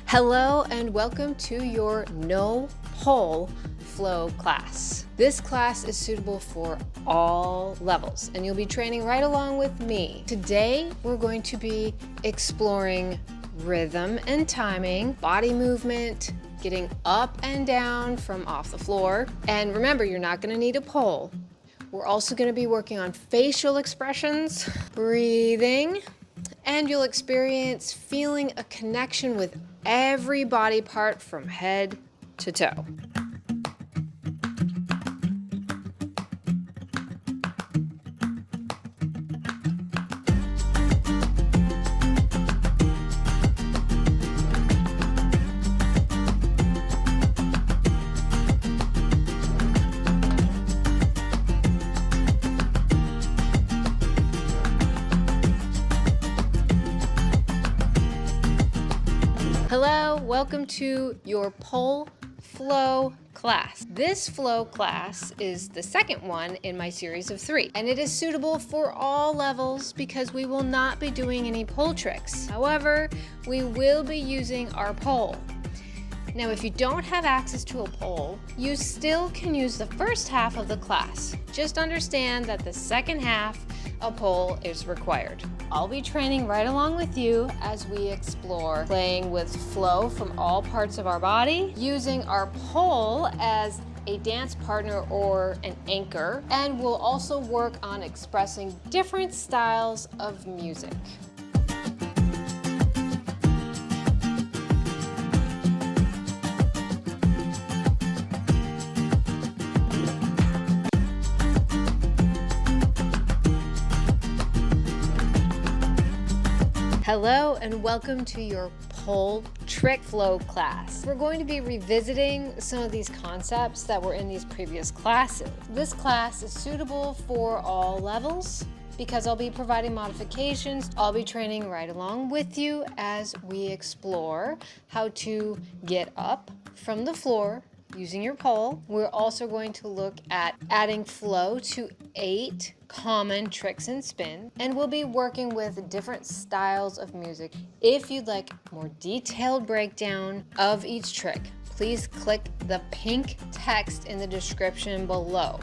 Hello and welcome to your no pole flow class. This class is suitable for all levels and you'll be training right along with me. Today we're going to be exploring rhythm and timing, body movement, getting up and down from off the floor. And remember, you're not going to need a pole. We're also going to be working on facial expressions, breathing, and you'll experience feeling a connection with every body part from head to toe. Hello, welcome to your pole flow class. This flow class is the second one in my series of 3, and it is suitable for all levels because we will not be doing any pole tricks. However, we will be using our pole. Now, if you don't have access to a pole, you still can use the first half of the class. Just understand that the second half, a pole is required. I'll be training right along with you as we explore playing with flow from all parts of our body, using our pole as a dance partner or an anchor, and we'll also work on expressing different styles of music. Hello and welcome to your pole trick flow class. We're going to be revisiting some of these concepts that were in these previous classes. This class is suitable for all levels because I'll be providing modifications. I'll be training right along with you as we explore how to get up from the floor using your pole. We're also going to look at adding flow to 8 common tricks and spins, and we'll be working with different styles of music. If you'd like more detailed breakdown of each trick, please click the pink text in the description below.